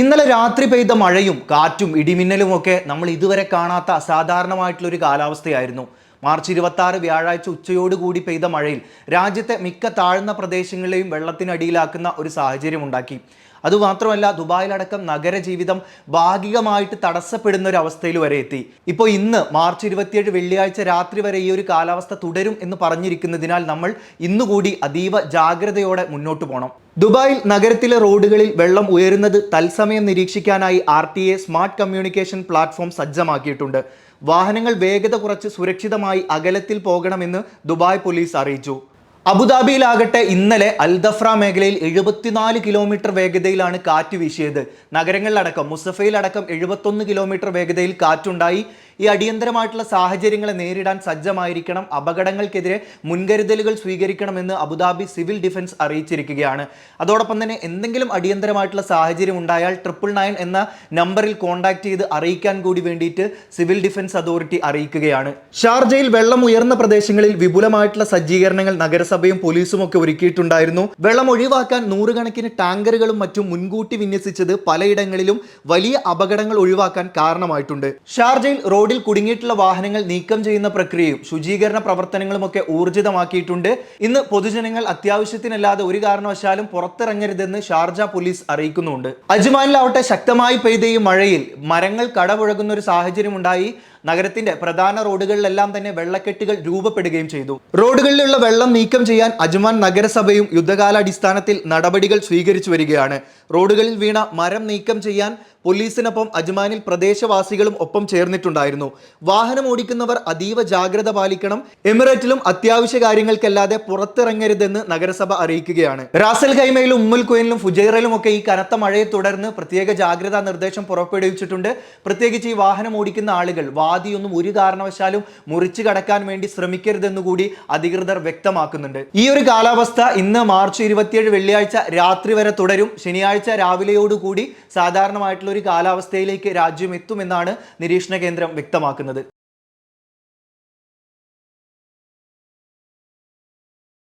ഇന്നലെ രാത്രി പെയ്ത മഴയും കാറ്റും ഇടിമിന്നലും ഒക്കെ നമ്മൾ ഇതുവരെ കാണാത്ത അസാധാരണമായിട്ടുള്ളൊരു കാലാവസ്ഥയായിരുന്നു. മാർച്ച് 26 വ്യാഴാഴ്ച ഉച്ചയോടുകൂടി പെയ്ത മഴയിൽ രാജ്യത്തെ മിക്ക താഴ്ന്ന പ്രദേശങ്ങളെയും വെള്ളത്തിനടിയിലാക്കുന്ന ഒരു സാഹചര്യം ഉണ്ടാക്കി. അതുമാത്രമല്ല, ദുബായിലടക്കം നഗരജീവിതം ഭാഗികമായിട്ട് തടസ്സപ്പെടുന്ന ഒരു അവസ്ഥയിൽ വരെ എത്തി. ഇപ്പോൾ ഇന്ന് മാർച്ച് 27 വെള്ളിയാഴ്ച രാത്രി വരെ ഈ ഒരു കാലാവസ്ഥ തുടരും എന്ന് പറഞ്ഞിരിക്കുന്നതിനാൽ നമ്മൾ ഇന്നുകൂടി അതീവ ജാഗ്രതയോടെ മുന്നോട്ട് പോകണം. ദുബായിൽ നഗരത്തിലെ റോഡുകളിൽ വെള്ളം ഉയരുന്നത് തത്സമയം നിരീക്ഷിക്കാനായി RTA സ്മാർട്ട് കമ്മ്യൂണിക്കേഷൻ പ്ലാറ്റ്ഫോം സജ്ജമാക്കിയിട്ടുണ്ട്. വാഹനങ്ങൾ വേഗത കുറച്ച് സുരക്ഷിതമായി അകലത്തിൽ പോകണമെന്ന് ദുബായ് പോലീസ് അറിയിച്ചു. അബുദാബിയിലാകട്ടെ ഇന്നലെ അൽദഫ്ര മേഖലയിൽ 74 കിലോമീറ്റർ വേഗതയിലാണ് കാറ്റ് വീശിയത്. നഗരങ്ങളിലടക്കം മുസഫയിലടക്കം 71 കിലോമീറ്റർ വേഗതയിൽ കാറ്റുണ്ടായി. ഈ അടിയന്തരമായിട്ടുള്ള സാഹചര്യങ്ങളെ നേരിടാൻ സജ്ജമായിരിക്കണം, അപകടങ്ങൾക്കെതിരെ മുൻകരുതലുകൾ സ്വീകരിക്കണമെന്ന് അബുദാബി സിവിൽ ഡിഫൻസ് അറിയിച്ചിരിക്കുകയാണ്. അതോടൊപ്പം തന്നെ എന്തെങ്കിലും അടിയന്തരമായിട്ടുള്ള സാഹചര്യം ഉണ്ടായാൽ 999 എന്ന നമ്പറിൽ കോൺടാക്ട് ചെയ്ത് അറിയിക്കാൻ കൂടി വേണ്ടിയിട്ട് സിവിൽ ഡിഫൻസ് അതോറിറ്റി അറിയിക്കുകയാണ്. ഷാർജയിൽ വെള്ളം ഉയർന്ന പ്രദേശങ്ങളിൽ വിപുലമായിട്ടുള്ള സജ്ജീകരണങ്ങൾ നഗരസഭയും പോലീസും ഒക്കെ ഒരുക്കിയിട്ടുണ്ടായിരുന്നു. വെള്ളം ഒഴിവാക്കാൻ നൂറുകണക്കിന് ടാങ്കറുകളും മറ്റും മുൻകൂട്ടി വിന്യസിച്ചത് പലയിടങ്ങളിലും വലിയ അപകടങ്ങൾ ഒഴിവാക്കാൻ കാരണമായിട്ടുണ്ട്. ഷാർജയിൽ റോഡിൽ കുടുങ്ങിയിട്ടുള്ള വാഹനങ്ങൾ നീക്കം ചെയ്യുന്ന പ്രക്രിയയും ശുചീകരണ പ്രവർത്തനങ്ങളും ഒക്കെ ഊർജിതമാക്കിയിട്ടുണ്ട്. ഇന്ന് പൊതുജനങ്ങൾ അത്യാവശ്യത്തിനല്ലാതെ ഒരു കാരണവശാലും പുറത്തിറങ്ങരുതെന്ന് ഷാർജ പോലീസ് അറിയിക്കുന്നുണ്ട്. അജ്മാനിലാവട്ടെ ശക്തമായി പെയ്ത ഈ മഴയിൽ മരങ്ങൾ കടപുഴകുന്ന ഒരു സാഹചര്യം ഉണ്ടായി. നഗരത്തിന്റെ പ്രധാന റോഡുകളിലെല്ലാം തന്നെ വെള്ളക്കെട്ടുകൾ രൂപപ്പെടുകയും ചെയ്തു. റോഡുകളിലുള്ള വെള്ളം നീക്കം ചെയ്യാൻ അജ്മാൻ നഗരസഭയും യുദ്ധകാലാടിസ്ഥാനത്തിൽ നടപടികൾ സ്വീകരിച്ചു വരികയാണ്. റോഡുകളിൽ വീണ മരം നീക്കം ചെയ്യാൻ പോലീസിനൊപ്പം അജ്മാനിൽ പ്രദേശവാസികളും ഒപ്പം ചേർന്നിട്ടുണ്ടായിരുന്നു. വാഹനം ഓടിക്കുന്നവർ അതീവ ജാഗ്രത പാലിക്കണം. എമിറേറ്റിലും അത്യാവശ്യ കാര്യങ്ങൾക്കല്ലാതെ പുറത്തിറങ്ങരുതെന്ന് നഗരസഭ അറിയിക്കുകയാണ്. റാസൽ ഖൈമയിലും ഉമ്മുൽ ഖുവൈനിലും ഫുജൈറയിലും ഒക്കെ ഈ കനത്ത മഴയെ തുടർന്ന് പ്രത്യേക ജാഗ്രതാ നിർദ്ദേശം പുറപ്പെടുവിച്ചിട്ടുണ്ട്. പ്രത്യേകിച്ച് ഈ വാഹനം ഓടിക്കുന്ന ആളുകൾ വാദിയൊന്നും ഒരു കാരണവശാലും മുറിച്ചു കടക്കാൻ വേണ്ടി ശ്രമിക്കരുതെന്നുകൂടി അധികൃതർ വ്യക്തമാക്കുന്നുണ്ട്. ഈ ഒരു കാലാവസ്ഥ ഇന്ന് മാർച്ച് 27 വെള്ളിയാഴ്ച രാത്രി വരെ തുടരും. ശനിയാഴ്ച രാവിലെയോടുകൂടി സാധാരണമായിട്ടുള്ള ഒരു കാലാവസ്ഥയിലേക്ക് രാജ്യം എത്തുമെന്നാണ് നിരീക്ഷണ കേന്ദ്രം വ്യക്തമാക്കുന്നത്.